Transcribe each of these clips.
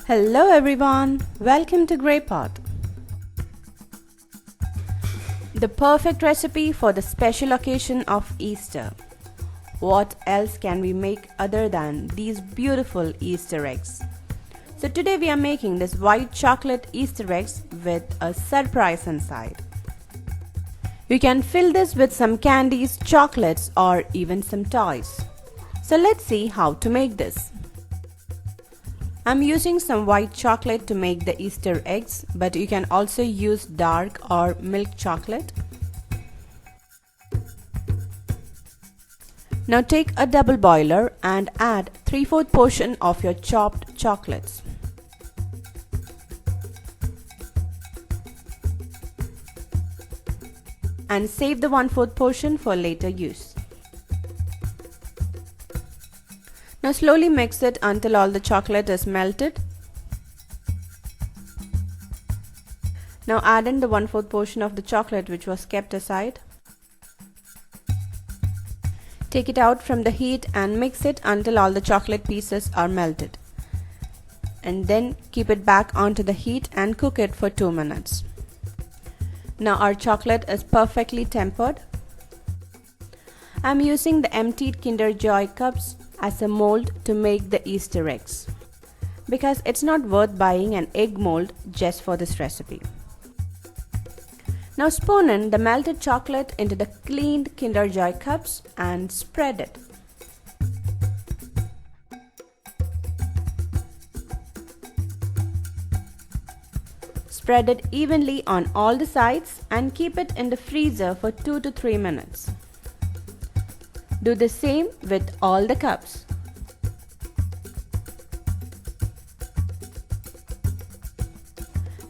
Hello everyone, welcome to Grey Pot. The perfect recipe for the special occasion of Easter. What else can we make other than these beautiful Easter eggs? So today we are making this white chocolate Easter eggs with a surprise inside. You can fill this with some candies, chocolates or even some toys. So let's see how to make this. I'm using some white chocolate to make the Easter eggs, but you can also use dark or milk chocolate. Now take a double boiler and add 3/4 portion of your chopped chocolates. And save the 1/4 portion for later use. Now slowly mix it until all the chocolate is melted. Now add in the 1/4 portion of the chocolate which was kept aside. Take it out from the heat and mix it until all the chocolate pieces are melted. And then keep it back onto the heat and cook it for 2 minutes. Now our chocolate is perfectly tempered. I'm using the emptied Kinder Joy cups as a mold to make the Easter eggs, because it's not worth buying an egg mold just for this recipe. Now spoon in the melted chocolate into the cleaned Kinder Joy cups and spread it. Spread it evenly on all the sides and keep it in the freezer for 2 to 3 minutes. Do the same with all the cups.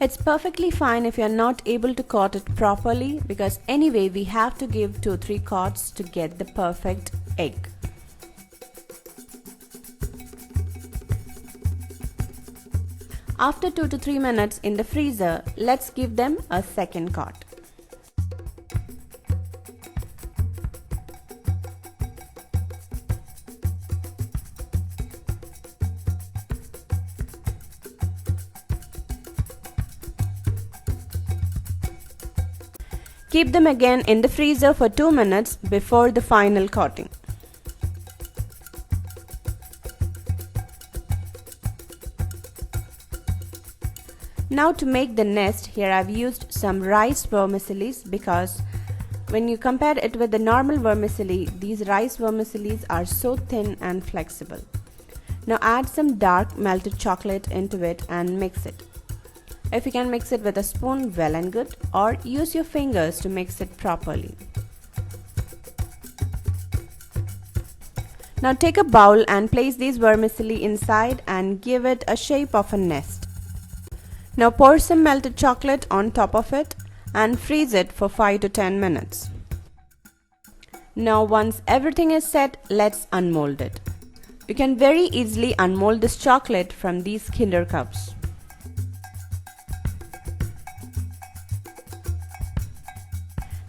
It's perfectly fine if you're not able to coat it properly, because anyway we have to give 2-3 coats to get the perfect egg. After 2 to 3 minutes in the freezer, let's give them a second coat. Keep them again in the freezer for 2 minutes before the final coating. Now to make the nest, here I've used some rice vermicelli, because when you compare it with the normal vermicelli, these rice vermicelli are so thin and flexible. Now add some dark melted chocolate into it and mix it. If you can mix it with a spoon, well and good, or use your fingers to mix it properly. Now take a bowl and place these vermicelli inside and give it a shape of a nest. Now pour some melted chocolate on top of it and freeze it for 5 to 10 minutes. Now once everything is set, let's unmold it. You can very easily unmold this chocolate from these Kinder cups.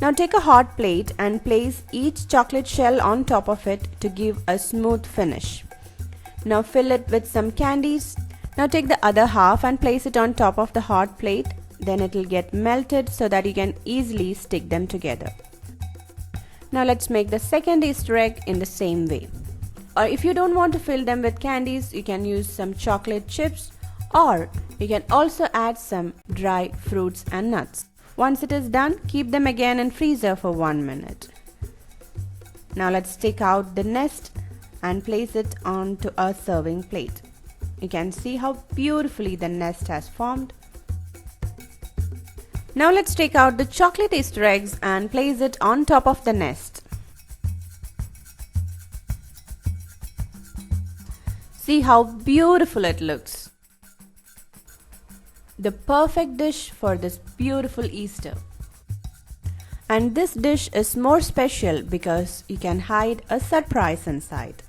Now take a hot plate and place each chocolate shell on top of it to give a smooth finish. Now fill it with some candies. Now take the other half and place it on top of the hot plate. Then it will get melted so that you can easily stick them together. Now let's make the second Easter egg in the same way. Or if you don't want to fill them with candies, you can use some chocolate chips, or you can also add some dry fruits and nuts. Once it is done, keep them again in freezer for 1 minute. Now let's take out the nest and place it onto a serving plate. You can see how beautifully the nest has formed. Now let's take out the chocolate Easter eggs and place it on top of the nest. See how beautiful it looks. The perfect dish for this beautiful Easter. And this dish is more special because you can hide a surprise inside.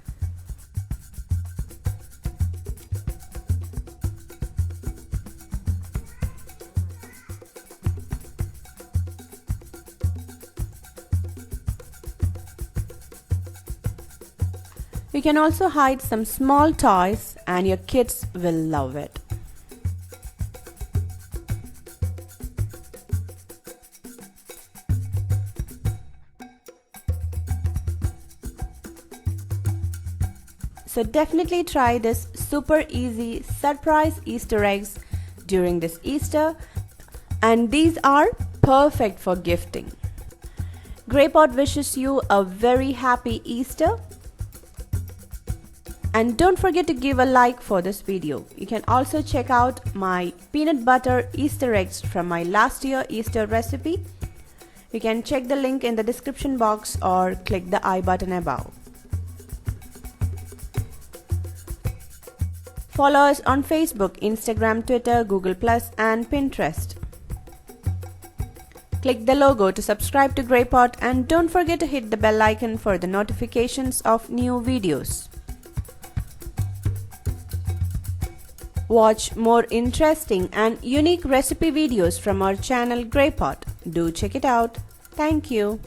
You can also hide some small toys and your kids will love it. So definitely try this super easy surprise Easter eggs during this Easter, and these are perfect for gifting. Greypot wishes you a very happy Easter. And don't forget to give a like for this video. You can also check out my peanut butter Easter eggs from my last year Easter recipe. You can check the link in the description box or click the I button above. Follow us on Facebook, Instagram, Twitter, Google+, and Pinterest. Click the logo to subscribe to Greypot, and don't forget to hit the bell icon for the notifications of new videos. Watch more interesting and unique recipe videos from our channel Greypot. Do check it out. Thank you.